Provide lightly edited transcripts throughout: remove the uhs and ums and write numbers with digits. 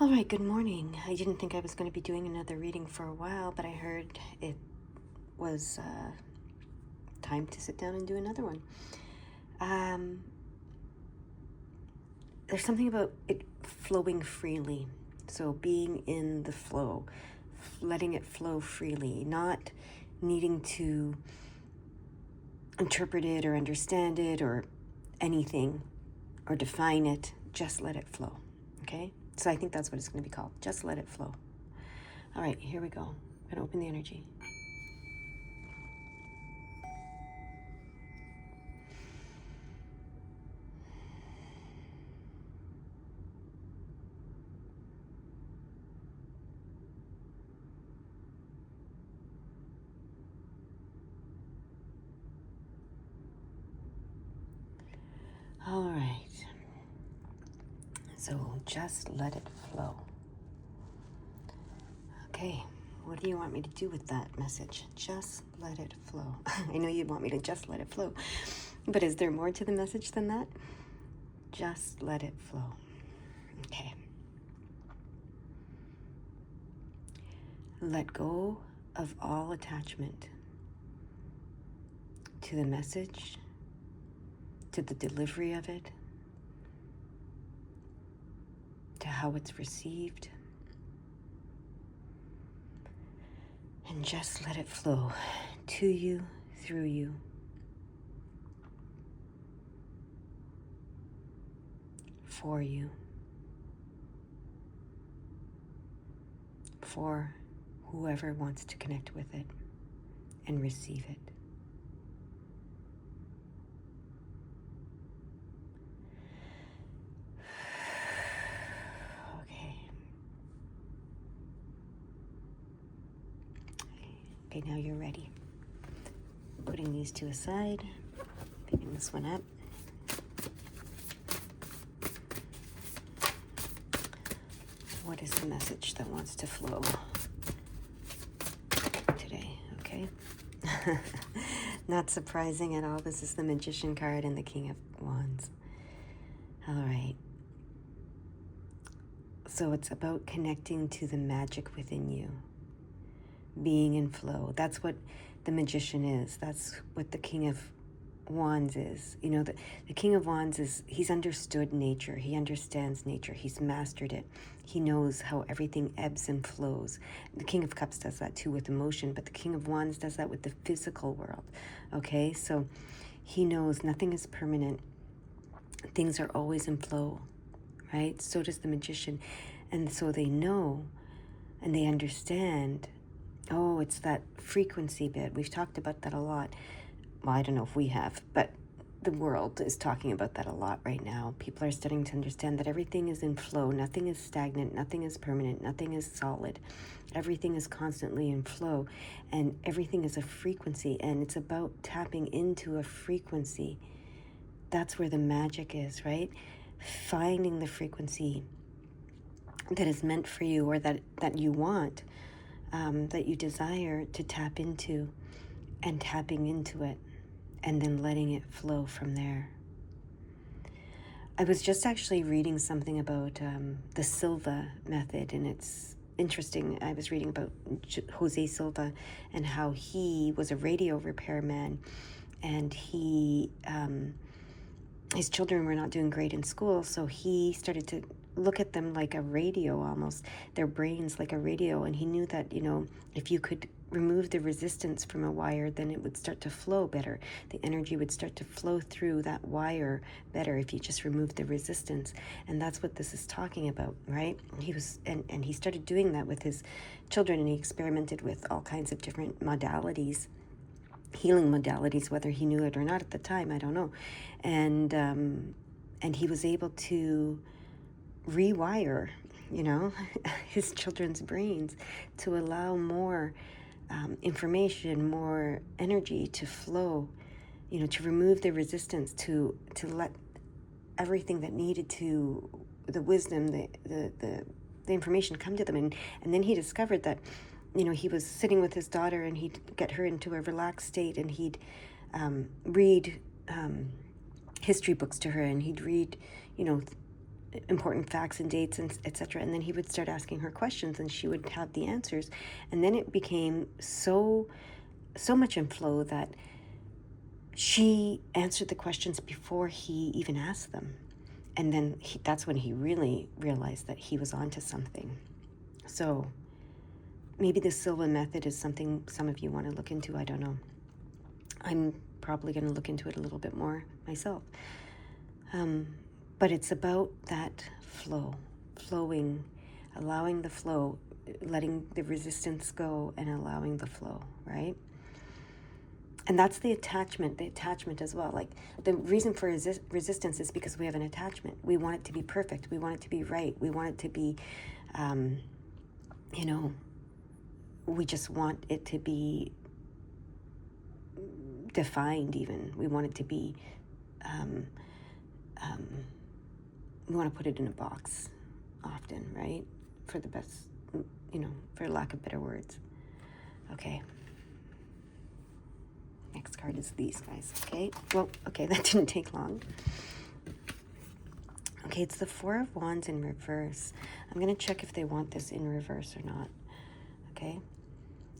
All right, good morning. I didn't think I was going to be doing another reading for a while, but I heard it was time to sit down and do another one. There's something about it flowing freely. So being in the flow, letting it flow freely, not needing to interpret it or understand it or anything or define it. Just let it flow. Okay? So I think that's what it's going to be called. Just let it flow. All right, here we go. I'm going to open the energy. All right. So just let it flow. Okay. What do you want me to do with that message? Just let it flow. I know you want me to just let it flow. But is there more to the message than that? Just let it flow. Okay. Let go of all attachment to the message, to the delivery of it, to how it's received. And just let it flow to you, through you, for you, for whoever wants to connect with it and receive it. Okay. Okay, now you're ready. Putting these two aside, picking this one up. What is the message that wants to flow today? Okay. Not surprising at all. This is the Magician card and the King of Wands. All right. So it's about connecting to the magic within you, being in flow. That's what the Magician is. That's what the King of Wands is. You know, the King of Wands he's understood nature. He understands nature. He's mastered it. He knows how everything ebbs and flows. The King of Cups does that too with emotion, but the King of Wands does that with the physical world. Okay, so he knows nothing is permanent. Things are always in flow, right? So does the Magician. And so they know and they understand, oh, it's that frequency bit. We've talked about that a lot. Well, I don't know if we have, but the world is talking about that a lot right now. People are starting to understand that everything is in flow. Nothing is stagnant. Nothing is permanent. Nothing is solid. Everything is constantly in flow, and everything is a frequency, and it's about tapping into a frequency. That's where the magic is, right? Finding the frequency that is meant for you, or that you want, that you desire to tap into, and tapping into it, and then letting it flow from there. I was just actually reading something about the Silva method, and it's interesting. I was reading about Jose Silva and how he was a radio repairman, and his children were not doing great in school, so he started to look at them like a radio, almost their brains like a radio. And he knew that, you know, if you could remove the resistance from a wire, then it would start to flow better. The energy would start to flow through that wire better if you just remove the resistance. And that's what this is talking about, right? He was, and he started doing that with his children, and he experimented with all kinds of different modalities, healing modalities, whether he knew it or not at the time, I don't know. And he was able to rewire, you know, his children's brains to allow more information, more energy to flow, you know, to remove the resistance, to let everything that needed to, the wisdom, the information come to them. And then he discovered that, you know, he was sitting with his daughter, and he'd get her into a relaxed state, and he'd read history books to her, and he'd read, you know, important facts and dates and etc. And then he would start asking her questions and she would have the answers. And then it became so much in flow that she answered the questions before he even asked them. And then that's when he really realized that he was onto something. So maybe the Silva method is something some of you want to look into. I don't know. I'm probably going to look into it a little bit more myself. But it's about that flow, flowing, allowing the flow, letting the resistance go and allowing the flow, right? And that's the attachment as well. Like the reason for resistance is because we have an attachment. We want it to be perfect. We want it to be right. We want it to be, we just want it to be defined even. We want it to be, we want to put it in a box often, right? For the best, for lack of better words. Okay. Next card is these guys, okay? Well, okay, that didn't take long. Okay, it's the Four of Wands in reverse. I'm going to check if they want this in reverse or not, okay?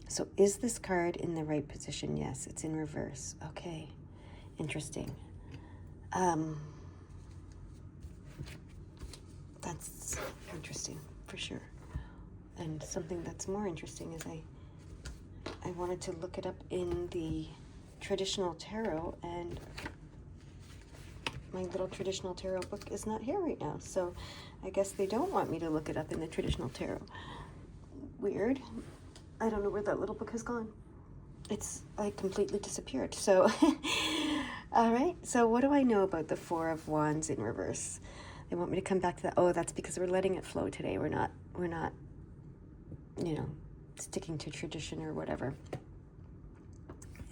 So is this card in the right position? Yes, it's in reverse. Okay, interesting. That's interesting, for sure. And something that's more interesting is I wanted to look it up in the traditional tarot, and my little traditional tarot book is not here right now, so I guess they don't want me to look it up in the traditional tarot. Weird. I don't know where that little book has gone. It's like completely disappeared. So all right, so what do I know about the Four of Wands in reverse? They want me to come back to that. Oh, that's because we're letting it flow today. We're not sticking to tradition or whatever.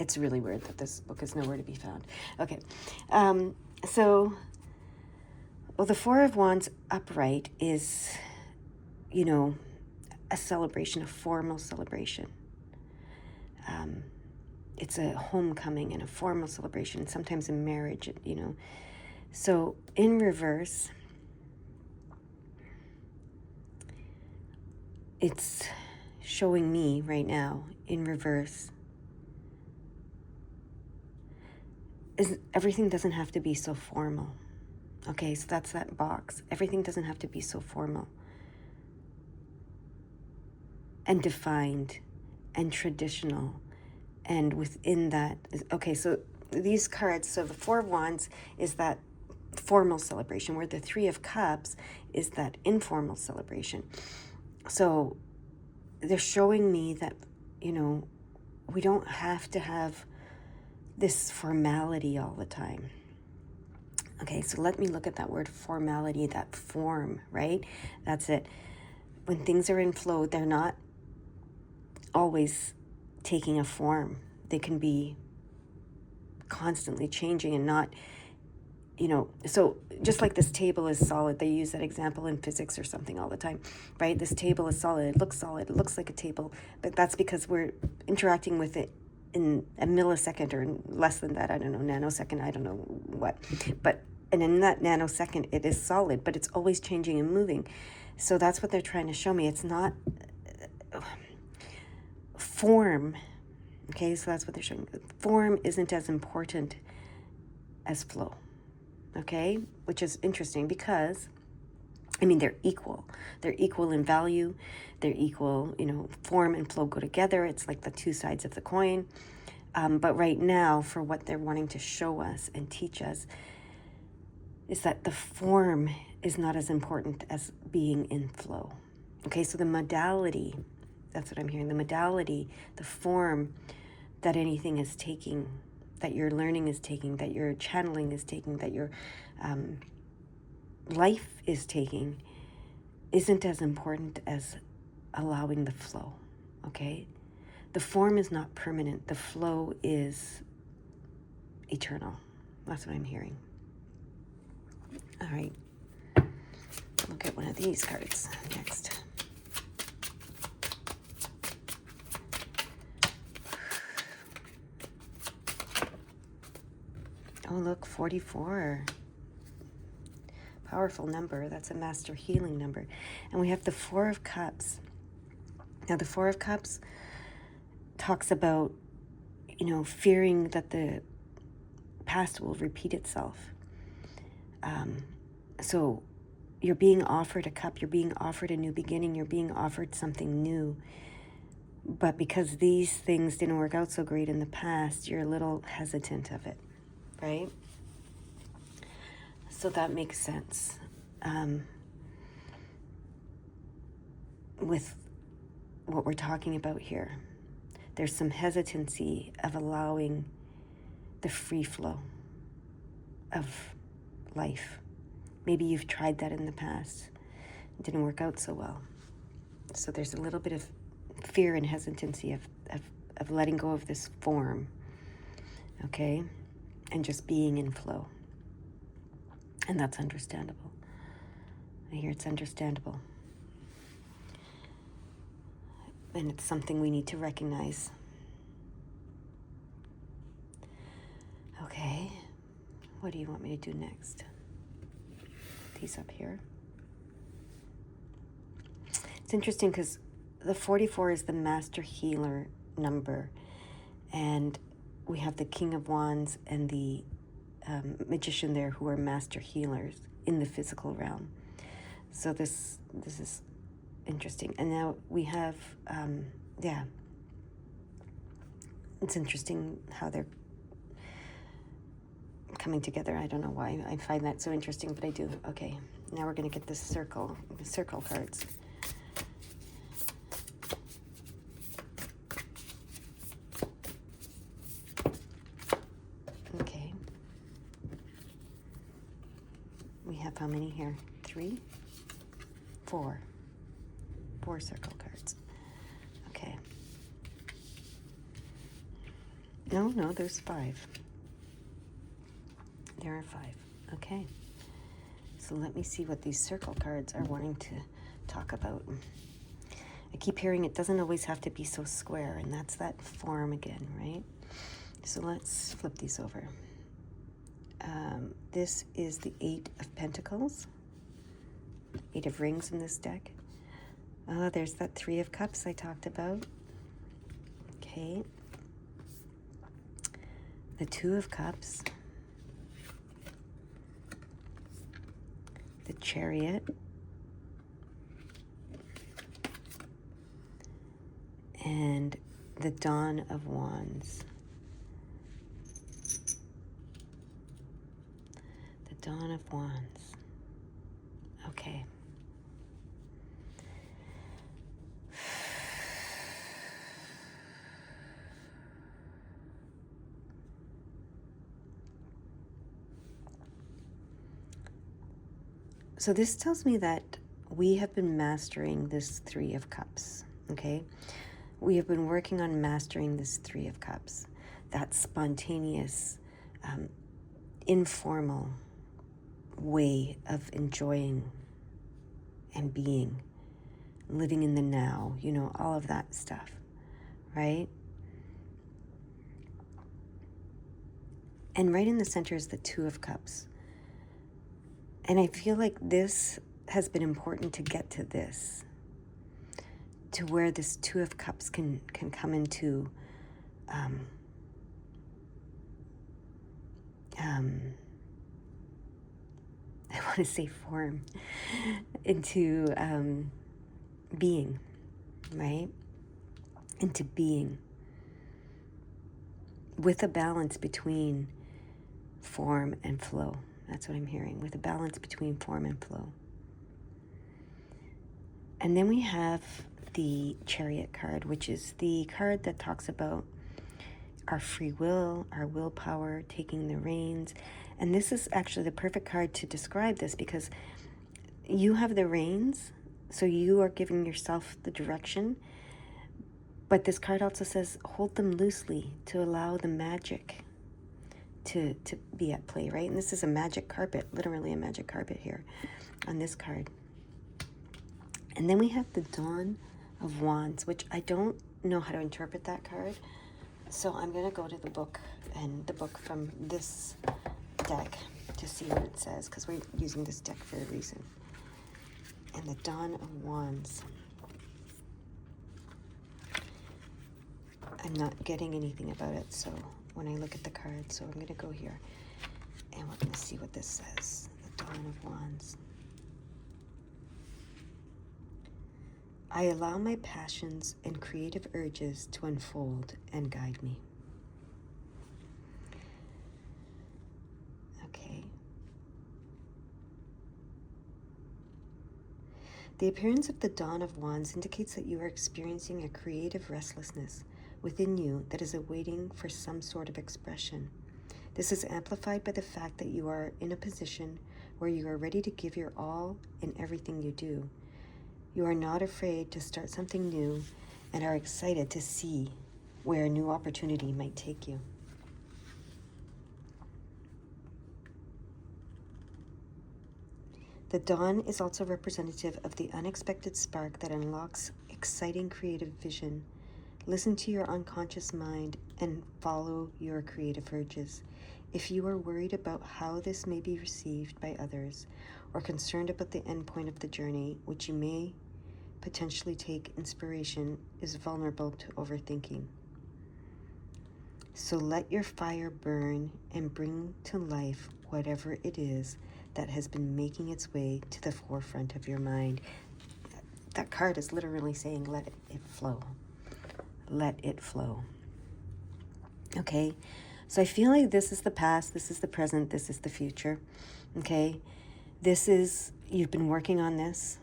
It's really weird that this book is nowhere to be found. Okay, so the Four of Wands upright is, a celebration, a formal celebration. It's a homecoming and a formal celebration, sometimes a marriage, So in reverse, it's showing me right now in reverse is everything doesn't have to be so formal. Okay, so that's that box. Everything doesn't have to be so formal and defined and traditional. And within that, okay, so these cards, so the Four of Wands is that formal celebration, where the Three of Cups is that informal celebration. So they're showing me that, we don't have to have this formality all the time. Okay, so let me look at that word formality, that form, right? That's it. When things are in flow, they're not always taking a form. They can be constantly changing and not, so just like this table is solid, they use that example in physics or something all the time, right? This table is solid, it looks like a table, but that's because we're interacting with it in a millisecond or less than that, I don't know, nanosecond, I don't know what, and in that nanosecond it is solid, but it's always changing and moving. So that's what they're trying to show me. It's not form. Okay, so that's what they're showing. Form isn't as important as flow. Okay, which is interesting because, they're equal. They're equal in value. They're equal, form and flow go together. It's like the two sides of the coin. But right now, for what they're wanting to show us and teach us, is that the form is not as important as being in flow. Okay, so the modality, that's what I'm hearing, the modality, the form that anything is taking, that your learning is taking, that your channeling is taking, that your life is taking, isn't as important as allowing the flow, okay? The form is not permanent. The flow is eternal. That's what I'm hearing. All right. Look at one of these cards next. Oh, look, 44. powerful number. That's a master healing number. And we have the Four of Cups. Now, the Four of Cups talks about, fearing that the past will repeat itself. So you're being offered a cup, you're being offered a new beginning, you're being offered something new. But because these things didn't work out so great in the past, you're a little hesitant of it, right? So that makes sense. With what we're talking about here, there's some hesitancy of allowing the free flow of life. Maybe you've tried that in the past. It didn't work out so well. So there's a little bit of fear and hesitancy of letting go of this form, okay? And just being in flow. And that's understandable. I hear it's understandable. And it's something we need to recognize. Okay, what do you want me to do next? These up here. It's interesting because the 44 is the master healer number, and we have the King of Wands and the magician there who are master healers in the physical realm. So this is interesting. And now we have, it's interesting how they're coming together. I don't know why I find that so interesting, but I do. Okay, now we're going to get the circle cards. Okay. We have how many here? 3? 4. 4 circle cards. Okay. No, there's 5. There are 5. Okay. So let me see what these circle cards are wanting to talk about. I keep hearing it doesn't always have to be so square, and that's that form again, right? So let's flip these over. This is the 8 of Pentacles. 8 of Rings in this deck. There's that 3 of Cups I talked about. Okay. The 2 of Cups. The Chariot. And the Dawn of Wands. The Dawn of Wands. Okay. So this tells me that we have been mastering this 3 of Cups, okay? We have been working on mastering this 3 of Cups, that spontaneous, informal way of enjoying and being, living in the now, all of that stuff, right? And right in the center is the 2 of Cups. And I feel like this has been important to get to this, to where this 2 of Cups can come into I want to say form, into being, right? Into being with a balance between form and flow. That's what I'm hearing, with a balance between form and flow. And then we have the Chariot card, which is the card that talks about our free will, our willpower, taking the reins. And this is actually the perfect card to describe this, because you have the reins, so you are giving yourself the direction. But this card also says hold them loosely to allow the magic to be at play, right? And this is a magic carpet, literally a magic carpet here on this card. And then we have the Dawn of Wands, which I don't know how to interpret that card. So I'm going to go to the book, and the book from this deck. to see what it says, because we're using this deck for a reason. And the Dawn of Wands. I'm not getting anything about it, so when I look at the card, so I'm going to go here and we're going to see what this says. The Dawn of Wands. I allow my passions and creative urges to unfold and guide me. Okay. The appearance of the Dawn of Wands indicates that you are experiencing a creative restlessness within you that is awaiting for some sort of expression. This is amplified by the fact that you are in a position where you are ready to give your all in everything you do. You are not afraid to start something new and are excited to see where a new opportunity might take you. The dawn is also representative of the unexpected spark that unlocks exciting creative vision. Listen to your unconscious mind and follow your creative urges. If you are worried about how this may be received by others, or concerned about the end point of the journey, which you may potentially take inspiration, is vulnerable to overthinking. So let your fire burn and bring to life whatever it is that has been making its way to the forefront of your mind. That card is literally saying, let it flow. Let it flow. Okay? So I feel like this is the past, this is the present, this is the future. Okay? This is, you've been working on this.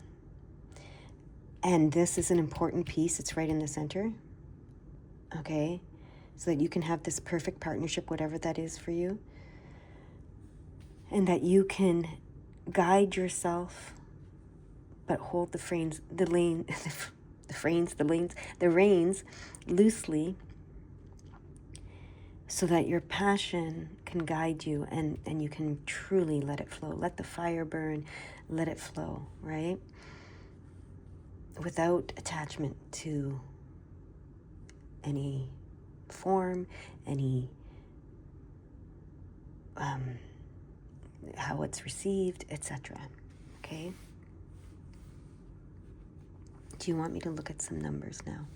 And this is an important piece. It's right in the center. Okay? So that you can have this perfect partnership, whatever that is for you. And that you can guide yourself, but hold the reins loosely, so that your passion can guide you and you can truly let it flow. Let the fire burn, let it flow, right? Without attachment to any form, any how it's received, etc. Okay? Do you want me to look at some numbers now?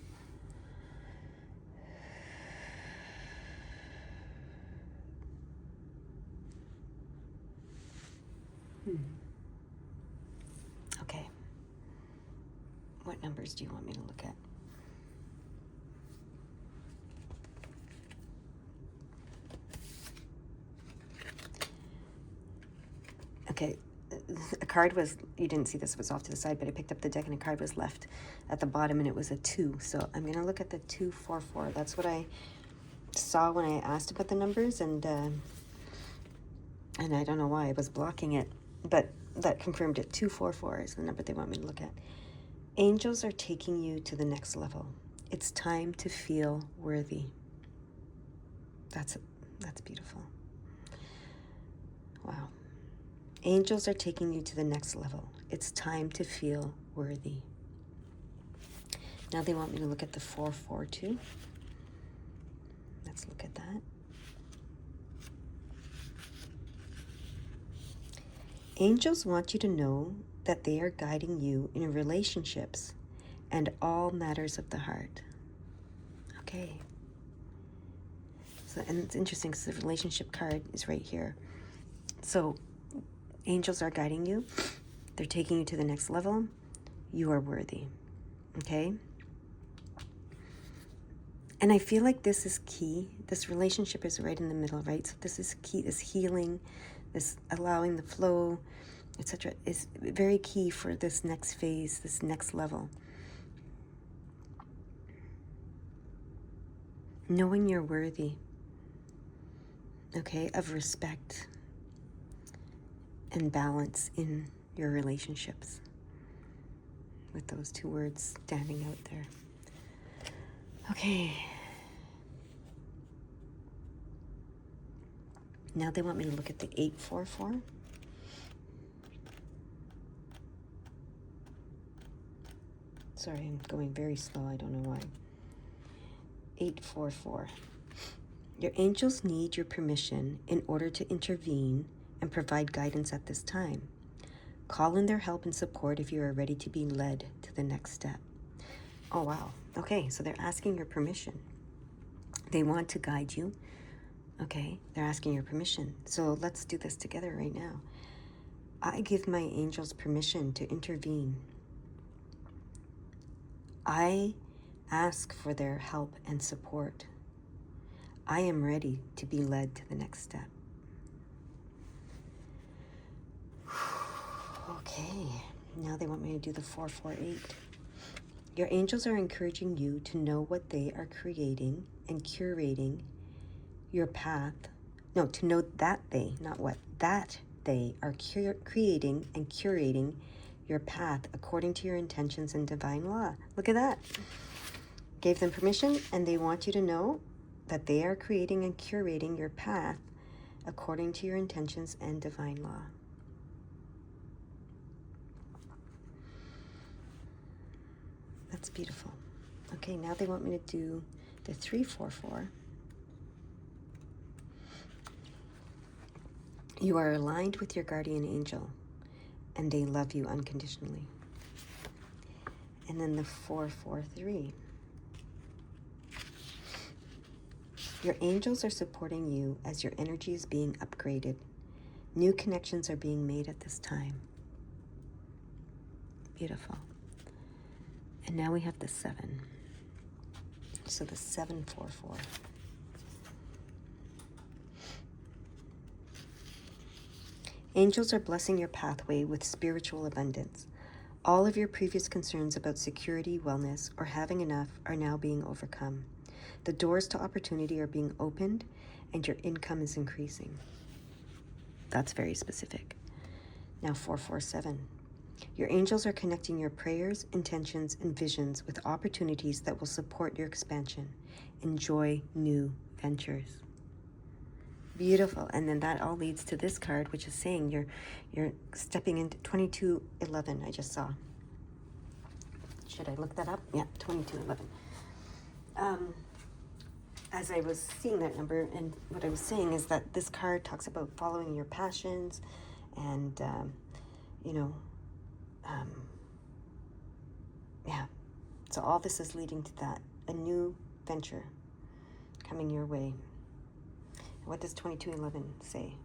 Okay. What numbers do you want me to look at? Okay, a card was, you didn't see this, it was off to the side, but I picked up the deck and a card was left at the bottom and it was a 2. So I'm going to look at the 244. That's what I saw when I asked about the numbers, and I don't know why I was blocking it, but that confirmed it. 244 is the number they want me to look at. Angels are taking you to the next level. It's time to feel worthy. That's beautiful. Wow. Angels are taking you to the next level. It's time to feel worthy. Now they want me to look at the 442. Let's look at that. Angels want you to know that they are guiding you in relationships and all matters of the heart. Okay. So, and it's interesting because the relationship card is right here. So angels are guiding you. They're taking you to the next level. You are worthy. Okay? And I feel like this is key. This relationship is right in the middle, right? So this is key. This healing, this allowing the flow, etc. is very key for this next phase, this next level. Knowing you're worthy, okay, of respect and balance in your relationships, with those two words standing out there. Okay. Now they want me to look at the 844. Sorry, I'm going very slow. I don't know why. 844. Your angels need your permission in order to intervene and provide guidance at this time. Call in their help and support if you are ready to be led to the next step. Oh, wow. Okay, so they're asking your permission. They want to guide you. Okay, they're asking your permission. So let's do this together right now. I give my angels permission to intervene. I ask for their help and support. I am ready to be led to the next step. Okay, now they want me to do the 448. Your angels are encouraging you to know what they are creating and curating your path. No, to know that they, not what, that they are creating and curating your path according to your intentions and divine law. Look at that. Gave them permission, and they want you to know that they are creating and curating your path according to your intentions and divine law. That's beautiful. Okay, now they want me to do the 344. You are aligned with your guardian angel, and they love you unconditionally. And then the 443. Your angels are supporting you as your energy is being upgraded. New connections are being made at this time. Beautiful. And now we have the 7. So the 744. Angels are blessing your pathway with spiritual abundance. All of your previous concerns about security, wellness, or having enough are now being overcome. The doors to opportunity are being opened, and your income is increasing. That's very specific. Now 447. Your angels are connecting your prayers, intentions, and visions with opportunities that will support your expansion. Enjoy new ventures. Beautiful. And then that all leads to this card, which is saying you're stepping into 2211. I just saw. Should I look that up? Yeah, 2211. As I was seeing that number, and what I was saying is that this card talks about following your passions, and yeah. So all this is leading to that, a new venture coming your way. What does 2211 say?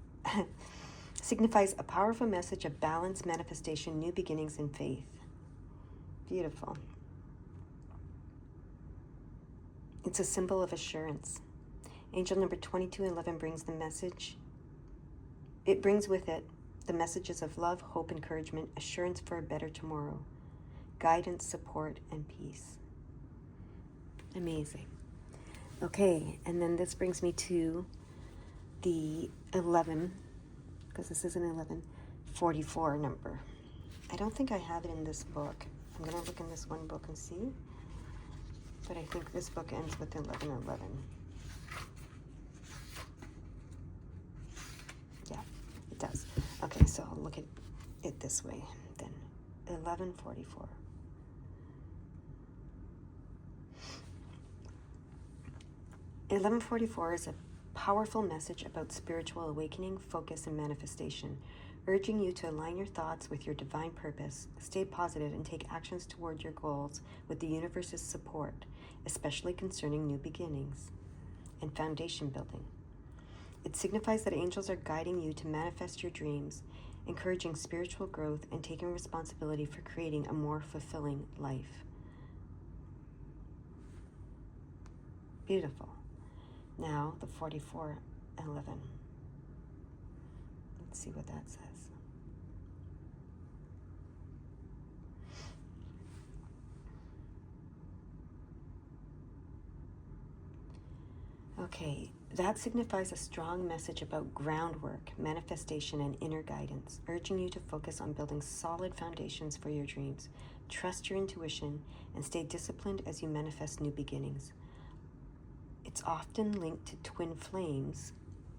Signifies a powerful message of balance, manifestation, new beginnings, and faith. Beautiful. It's a symbol of assurance. Angel number 2211 brings the message. It brings with it the messages of love, hope, encouragement, assurance for a better tomorrow, guidance, support, and peace. Amazing. Okay, and then this brings me to the 11, because this is an 1144 number. I don't think I have it in this book. I'm going to look in this one book and see. But I think this book ends with 1111. Yeah, it does. Okay, so I'll look at it this way then. 1144. $11.44 is a powerful message about spiritual awakening, focus, and manifestation, urging you to align your thoughts with your divine purpose, stay positive, and take actions toward your goals with the universe's support, especially concerning new beginnings and foundation building. It signifies that angels are guiding you to manifest your dreams, encouraging spiritual growth, and taking responsibility for creating a more fulfilling life. Beautiful. Now, the 4411. Let's see what that says. Okay, that signifies a strong message about groundwork, manifestation, and inner guidance, urging you to focus on building solid foundations for your dreams. Trust your intuition and stay disciplined as you manifest new beginnings. It's often linked to twin flames.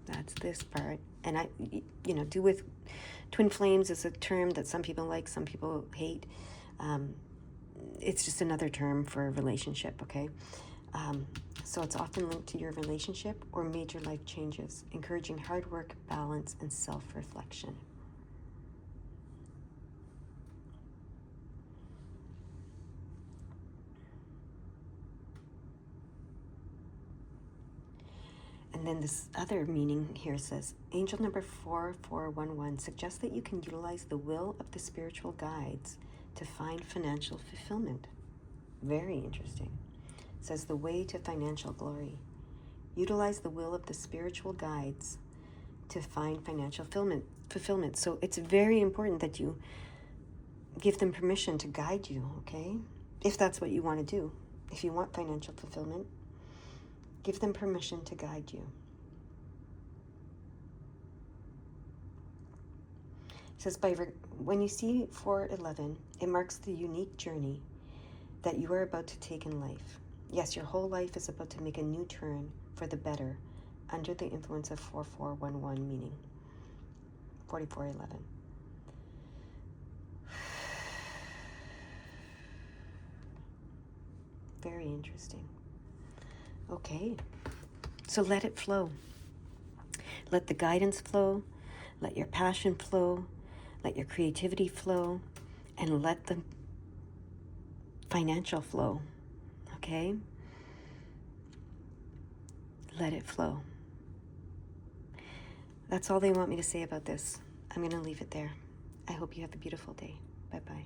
That's this part. And do with twin flames is a term that some people like, some people hate. It's just another term for a relationship, okay? So it's often linked to your relationship or major life changes, encouraging hard work, balance, and self-reflection. And then this other meaning here says, angel number 4411 suggests that you can utilize the will of the spiritual guides to find financial fulfillment. Very interesting. It says the way to financial glory. Utilize the will of the spiritual guides to find financial fulfillment. So it's very important that you give them permission to guide you, okay? If that's what you want to do. If you want financial fulfillment, give them permission to guide you. It says, when you see 411, it marks the unique journey that you are about to take in life. Yes, your whole life is about to make a new turn for the better under the influence of 4411, meaning 4411. Very interesting. Okay, so let it flow. Let the guidance flow, let your passion flow, let your creativity flow, and let the financial flow, okay? Let it flow. That's all they want me to say about this. I'm going to leave it there. I hope you have a beautiful day. Bye-bye.